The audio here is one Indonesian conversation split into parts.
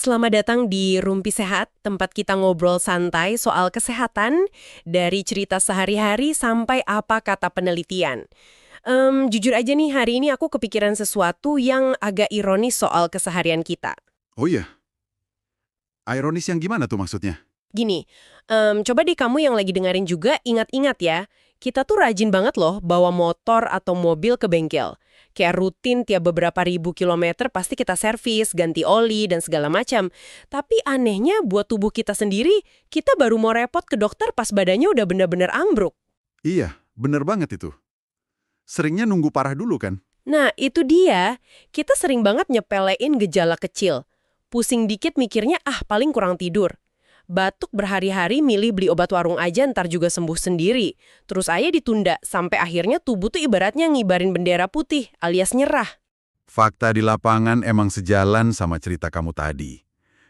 Selamat datang di Rumpi Sehat, tempat kita ngobrol santai soal kesehatan, dari cerita sehari-hari sampai apa kata penelitian. Jujur aja nih, hari ini aku kepikiran sesuatu yang agak ironis soal keseharian kita. Oh iya, ironis yang gimana tuh maksudnya? Gini, coba deh kamu yang lagi dengerin juga ingat-ingat ya, kita tuh rajin banget loh bawa motor atau mobil ke bengkel. Kayak rutin tiap beberapa ribu kilometer pasti kita servis, ganti oli, dan segala macam. Tapi anehnya buat tubuh kita sendiri, kita baru mau repot ke dokter pas badannya udah bener-bener ambruk. Iya, bener banget itu. Seringnya nunggu parah dulu kan? Nah, itu dia. Kita sering banget nyepelein gejala kecil. Pusing dikit mikirnya, paling kurang tidur. Batuk berhari-hari milih beli obat warung aja ntar juga sembuh sendiri. Terus aja ditunda, sampai akhirnya tubuh tuh ibaratnya ngibarin bendera putih, alias nyerah. Fakta di lapangan emang sejalan sama cerita kamu tadi.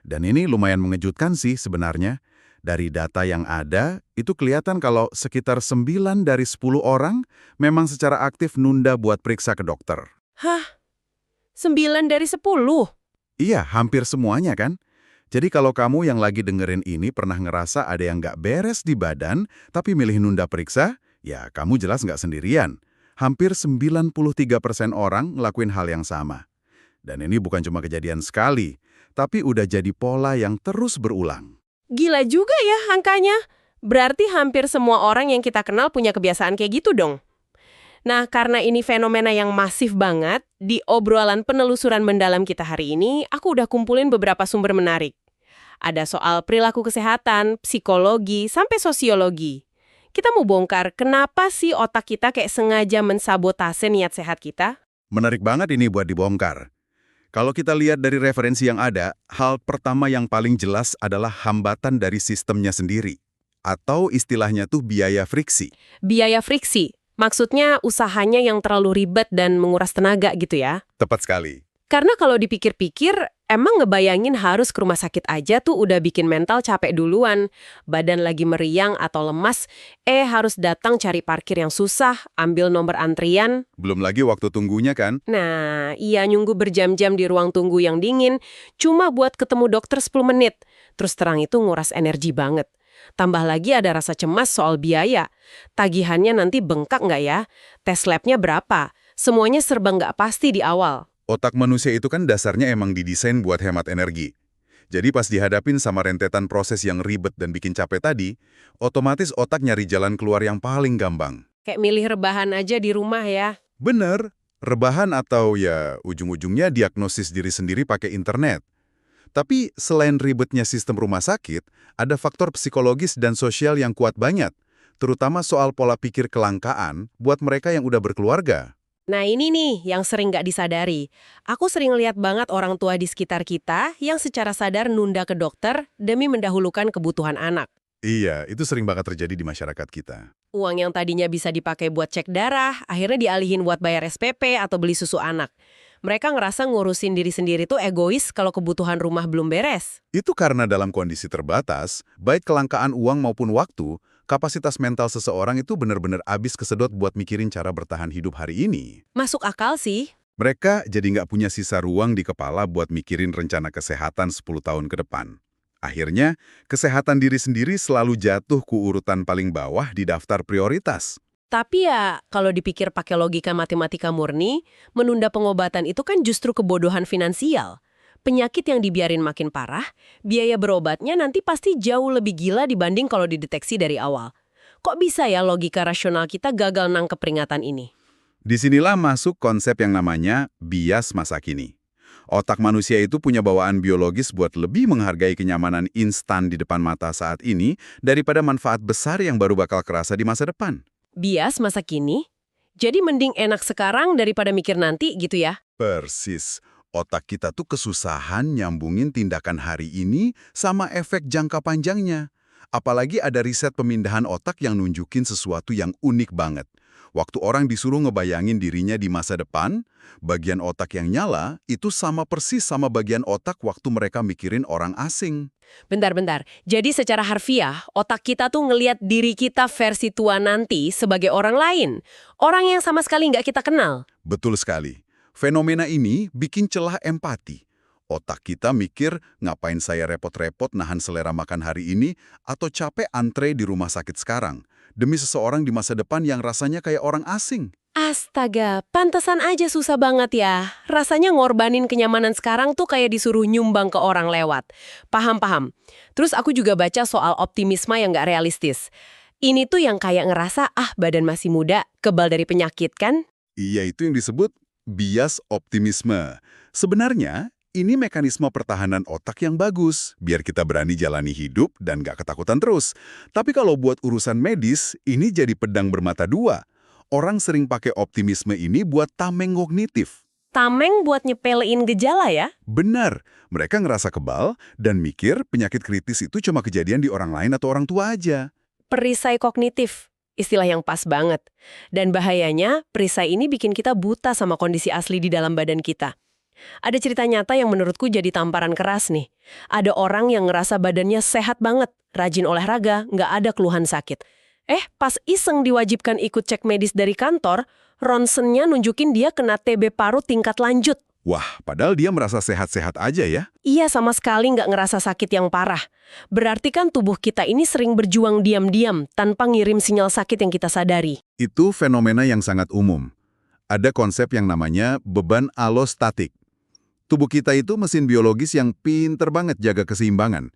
Dan ini lumayan mengejutkan sih sebenarnya. Dari data yang ada, itu kelihatan kalau sekitar 9 dari 10 orang memang secara aktif nunda buat periksa ke dokter. Hah? 9 dari 10? Iya, hampir semuanya kan? Jadi kalau kamu yang lagi dengerin ini pernah ngerasa ada yang nggak beres di badan, tapi milih nunda periksa, ya kamu jelas nggak sendirian. Hampir 93% orang ngelakuin hal yang sama. Dan ini bukan cuma kejadian sekali, tapi udah jadi pola yang terus berulang. Gila juga ya angkanya. Berarti hampir semua orang yang kita kenal punya kebiasaan kayak gitu dong. Nah, karena ini fenomena yang masif banget, di obrolan penelusuran mendalam kita hari ini, aku udah kumpulin beberapa sumber menarik. Ada soal perilaku kesehatan, psikologi, sampai sosiologi. Kita mau bongkar kenapa sih otak kita kayak sengaja mensabotase niat sehat kita? Menarik banget ini buat dibongkar. Kalau kita lihat dari referensi yang ada, hal pertama yang paling jelas adalah hambatan dari sistemnya sendiri. Atau istilahnya tuh biaya friksi. Biaya friksi. Maksudnya usahanya yang terlalu ribet dan menguras tenaga gitu ya? Tepat sekali. Karena kalau dipikir-pikir, emang ngebayangin harus ke rumah sakit aja tuh udah bikin mental capek duluan. Badan lagi meriang atau lemas, harus datang cari parkir yang susah, ambil nomor antrian. Belum lagi waktu tunggunya kan? Nah, iya nyunggu berjam-jam di ruang tunggu yang dingin, cuma buat ketemu dokter 10 menit. Terus terang itu nguras energi banget. Tambah lagi ada rasa cemas soal biaya. Tagihannya nanti bengkak nggak ya? Tes labnya berapa? Semuanya serba nggak pasti di awal. Otak manusia itu kan dasarnya emang didesain buat hemat energi. Jadi pas dihadapin sama rentetan proses yang ribet dan bikin capek tadi, otomatis otak nyari jalan keluar yang paling gampang. Kayak milih rebahan aja di rumah ya. Bener, rebahan atau ya ujung-ujungnya diagnosis diri sendiri pakai internet. Tapi selain ribetnya sistem rumah sakit, ada faktor psikologis dan sosial yang kuat banget, terutama soal pola pikir kelangkaan buat mereka yang udah berkeluarga. Nah ini nih yang sering nggak disadari. Aku sering lihat banget orang tua di sekitar kita yang secara sadar nunda ke dokter demi mendahulukan kebutuhan anak. Iya, itu sering banget terjadi di masyarakat kita. Uang yang tadinya bisa dipakai buat cek darah, akhirnya dialihin buat bayar SPP atau beli susu anak. Mereka ngerasa ngurusin diri sendiri tuh egois kalau kebutuhan rumah belum beres. Itu karena dalam kondisi terbatas, baik kelangkaan uang maupun waktu, kapasitas mental seseorang itu benar-benar habis kesedot buat mikirin cara bertahan hidup hari ini. Masuk akal sih. Mereka jadi nggak punya sisa ruang di kepala buat mikirin rencana kesehatan 10 tahun ke depan. Akhirnya, kesehatan diri sendiri selalu jatuh ke urutan paling bawah di daftar prioritas. Tapi ya, kalau dipikir pakai logika matematika murni, menunda pengobatan itu kan justru kebodohan finansial. Penyakit yang dibiarin makin parah, biaya berobatnya nanti pasti jauh lebih gila dibanding kalau dideteksi dari awal. Kok bisa ya logika rasional kita gagal nangkep peringatan ini? Disinilah masuk konsep yang namanya bias masa kini. Otak manusia itu punya bawaan biologis buat lebih menghargai kenyamanan instan di depan mata saat ini daripada manfaat besar yang baru bakal kerasa di masa depan. Bias masa kini? Jadi mending enak sekarang daripada mikir nanti gitu ya? Persis. Otak kita tuh kesusahan nyambungin tindakan hari ini sama efek jangka panjangnya. Apalagi ada riset pemindahan otak yang nunjukin sesuatu yang unik banget. Waktu orang disuruh ngebayangin dirinya di masa depan, bagian otak yang nyala itu sama persis sama bagian otak waktu mereka mikirin orang asing. Bentar-bentar, jadi secara harfiah, otak kita tuh ngelihat diri kita versi tua nanti sebagai orang lain. Orang yang sama sekali nggak kita kenal. Betul sekali. Fenomena ini bikin celah empati. Otak kita mikir, ngapain saya repot-repot nahan selera makan hari ini, atau capek antre di rumah sakit sekarang, demi seseorang di masa depan yang rasanya kayak orang asing. Astaga, pantesan aja susah banget ya. Rasanya ngorbanin kenyamanan sekarang tuh kayak disuruh nyumbang ke orang lewat. Paham-paham. Terus aku juga baca soal optimisme yang nggak realistis. Ini tuh yang kayak ngerasa, badan masih muda, kebal dari penyakit kan? Iya, itu yang disebut bias optimisme. Sebenarnya, ini mekanisme pertahanan otak yang bagus, biar kita berani jalani hidup dan nggak ketakutan terus. Tapi kalau buat urusan medis, ini jadi pedang bermata dua. Orang sering pakai optimisme ini buat tameng kognitif. Tameng buat nyepelein gejala ya? Benar, mereka ngerasa kebal dan mikir penyakit kritis itu cuma kejadian di orang lain atau orang tua aja. Perisai kognitif, istilah yang pas banget. Dan bahayanya, perisai ini bikin kita buta sama kondisi asli di dalam badan kita. Ada cerita nyata yang menurutku jadi tamparan keras nih. Ada orang yang ngerasa badannya sehat banget, rajin olahraga, nggak ada keluhan sakit. Pas iseng diwajibkan ikut cek medis dari kantor, ronsennya nunjukin dia kena TB paru tingkat lanjut. Wah, padahal dia merasa sehat-sehat aja ya. Iya, sama sekali nggak ngerasa sakit yang parah. Berarti kan tubuh kita ini sering berjuang diam-diam tanpa ngirim sinyal sakit yang kita sadari. Itu fenomena yang sangat umum. Ada konsep yang namanya beban alostatik. Tubuh kita itu mesin biologis yang pinter banget jaga keseimbangan.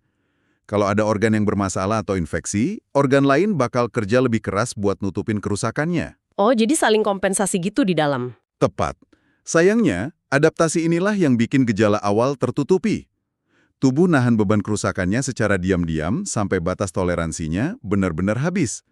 Kalau ada organ yang bermasalah atau infeksi, organ lain bakal kerja lebih keras buat nutupin kerusakannya. Oh, jadi saling kompensasi gitu di dalam. Tepat. Sayangnya, adaptasi inilah yang bikin gejala awal tertutupi. Tubuh nahan beban kerusakannya secara diam-diam sampai batas toleransinya benar-benar habis.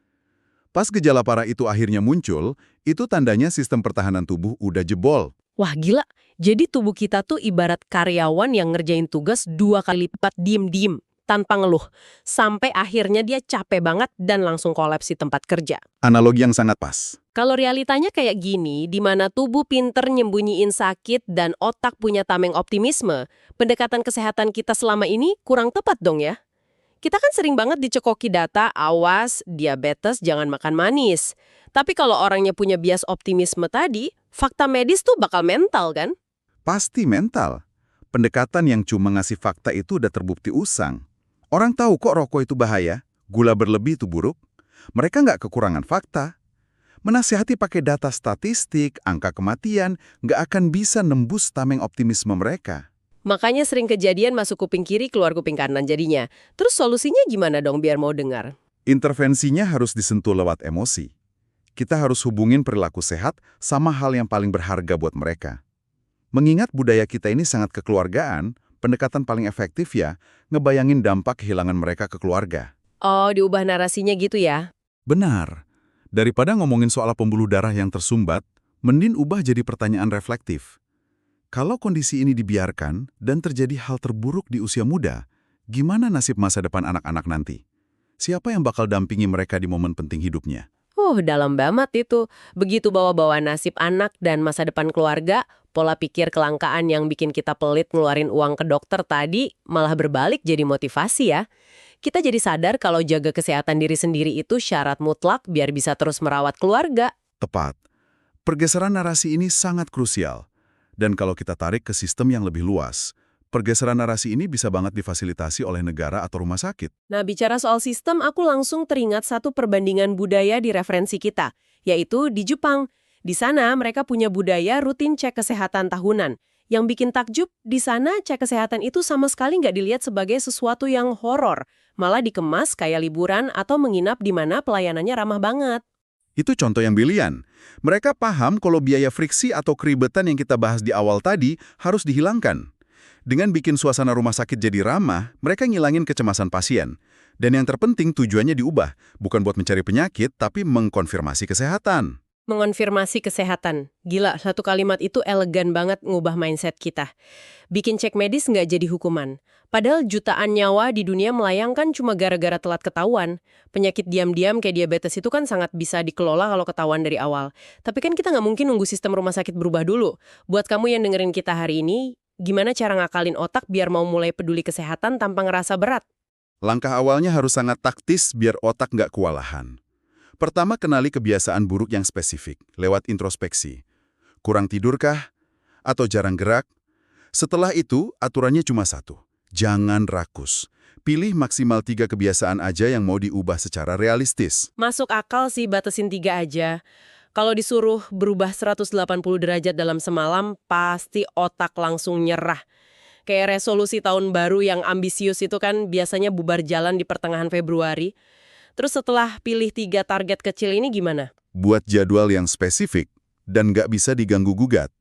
Pas gejala parah itu akhirnya muncul, itu tandanya sistem pertahanan tubuh udah jebol. Wah, gila. Jadi tubuh kita tuh ibarat karyawan yang ngerjain tugas 2 kali lipat diem-diem, tanpa ngeluh. Sampai akhirnya dia capek banget dan langsung kolaps di tempat kerja. Analogi yang sangat pas. Kalau realitanya kayak gini, di mana tubuh pinter nyembunyiin sakit dan otak punya tameng optimisme, pendekatan kesehatan kita selama ini kurang tepat dong ya? Kita kan sering banget dicekoki data, awas, diabetes, jangan makan manis. Tapi kalau orangnya punya bias optimisme tadi, fakta medis tuh bakal mental kan? Pasti mental. Pendekatan yang cuma ngasih fakta itu udah terbukti usang. Orang tahu kok rokok itu bahaya, gula berlebih itu buruk. Mereka nggak kekurangan fakta. Menasihati pakai data statistik, angka kematian, nggak akan bisa nembus tameng optimisme mereka. Makanya sering kejadian masuk kuping kiri, keluar kuping kanan jadinya. Terus solusinya gimana dong biar mau dengar? Intervensinya harus disentuh lewat emosi. Kita harus hubungin perilaku sehat sama hal yang paling berharga buat mereka. Mengingat budaya kita ini sangat kekeluargaan, pendekatan paling efektif ya, ngebayangin dampak kehilangan mereka ke keluarga. Oh, diubah narasinya gitu ya? Benar. Daripada ngomongin soal pembuluh darah yang tersumbat, mending ubah jadi pertanyaan reflektif. Kalau kondisi ini dibiarkan dan terjadi hal terburuk di usia muda, gimana nasib masa depan anak-anak nanti? Siapa yang bakal dampingi mereka di momen penting hidupnya? Dalam banget itu. Begitu bawa-bawa nasib anak dan masa depan keluarga, pola pikir kelangkaan yang bikin kita pelit ngeluarin uang ke dokter tadi malah berbalik jadi motivasi ya. Kita jadi sadar kalau jaga kesehatan diri sendiri itu syarat mutlak biar bisa terus merawat keluarga. Tepat. Pergeseran narasi ini sangat krusial. Dan kalau kita tarik ke sistem yang lebih luas, pergeseran narasi ini bisa banget difasilitasi oleh negara atau rumah sakit. Nah, bicara soal sistem, aku langsung teringat satu perbandingan budaya di referensi kita, yaitu di Jepang. Di sana mereka punya budaya rutin cek kesehatan tahunan. Yang bikin takjub, di sana cek kesehatan itu sama sekali nggak dilihat sebagai sesuatu yang horor, malah dikemas kayak liburan atau menginap di mana pelayanannya ramah banget. Itu contoh yang brilian. Mereka paham kalau biaya friksi atau keribetan yang kita bahas di awal tadi harus dihilangkan. Dengan bikin suasana rumah sakit jadi ramah, mereka ngilangin kecemasan pasien. Dan yang terpenting tujuannya diubah, bukan buat mencari penyakit, tapi mengkonfirmasi kesehatan. Mengonfirmasi kesehatan. Gila, satu kalimat itu elegan banget ngubah mindset kita. Bikin cek medis nggak jadi hukuman. Padahal jutaan nyawa di dunia melayang kan cuma gara-gara telat ketahuan. Penyakit diam-diam kayak diabetes itu kan sangat bisa dikelola kalau ketahuan dari awal. Tapi kan kita nggak mungkin nunggu sistem rumah sakit berubah dulu. Buat kamu yang dengerin kita hari ini, gimana cara ngakalin otak biar mau mulai peduli kesehatan tanpa ngerasa berat? Langkah awalnya harus sangat taktis biar otak nggak kewalahan. Pertama, kenali kebiasaan buruk yang spesifik, lewat introspeksi. Kurang tidurkah? Atau jarang gerak? Setelah itu, aturannya cuma satu. Jangan rakus. Pilih maksimal 3 kebiasaan aja yang mau diubah secara realistis. Masuk akal sih batasin 3 aja. Kalau disuruh berubah 180 derajat dalam semalam, pasti otak langsung nyerah. Kayak resolusi tahun baru yang ambisius itu kan biasanya bubar jalan di pertengahan Februari. Terus setelah pilih 3 target kecil ini gimana? Buat jadwal yang spesifik dan nggak bisa diganggu-gugat.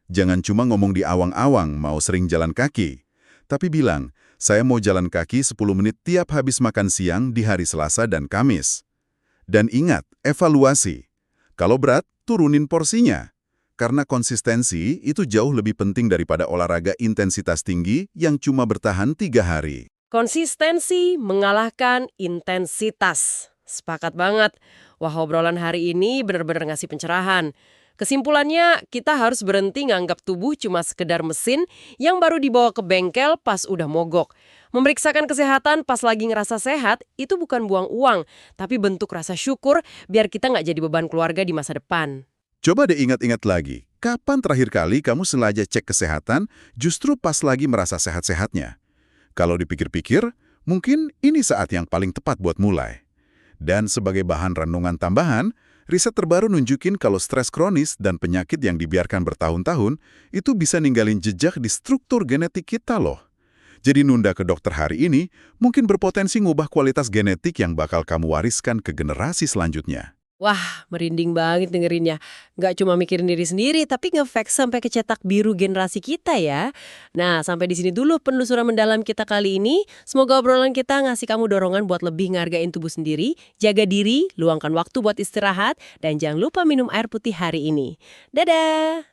Jangan cuma ngomong di awang-awang mau sering jalan kaki. Tapi bilang, saya mau jalan kaki 10 menit tiap habis makan siang di hari Selasa dan Kamis. Dan ingat, evaluasi. Kalau berat, turunin porsinya. Karena konsistensi itu jauh lebih penting daripada olahraga intensitas tinggi yang cuma bertahan 3 hari. Konsistensi mengalahkan intensitas. Sepakat banget. Wah, obrolan hari ini benar-benar ngasih pencerahan. Kesimpulannya, kita harus berhenti nganggap tubuh cuma sekedar mesin yang baru dibawa ke bengkel pas udah mogok. Memeriksakan kesehatan pas lagi ngerasa sehat, itu bukan buang uang, tapi bentuk rasa syukur biar kita nggak jadi beban keluarga di masa depan. Coba deh ingat-ingat lagi, kapan terakhir kali kamu sengaja cek kesehatan justru pas lagi merasa sehat-sehatnya? Kalau dipikir-pikir, mungkin ini saat yang paling tepat buat mulai. Dan sebagai bahan renungan tambahan, riset terbaru nunjukin kalau stres kronis dan penyakit yang dibiarkan bertahun-tahun itu bisa ninggalin jejak di struktur genetik kita loh. Jadi nunda ke dokter hari ini mungkin berpotensi ngubah kualitas genetik yang bakal kamu wariskan ke generasi selanjutnya. Wah, merinding banget dengerinnya. Nggak cuma mikirin diri sendiri, tapi nge-fax sampai ke cetak biru generasi kita ya. Nah, sampai di sini dulu penelusuran mendalam kita kali ini. Semoga obrolan kita ngasih kamu dorongan buat lebih ngargain tubuh sendiri, jaga diri, luangkan waktu buat istirahat, dan jangan lupa minum air putih hari ini. Dadah!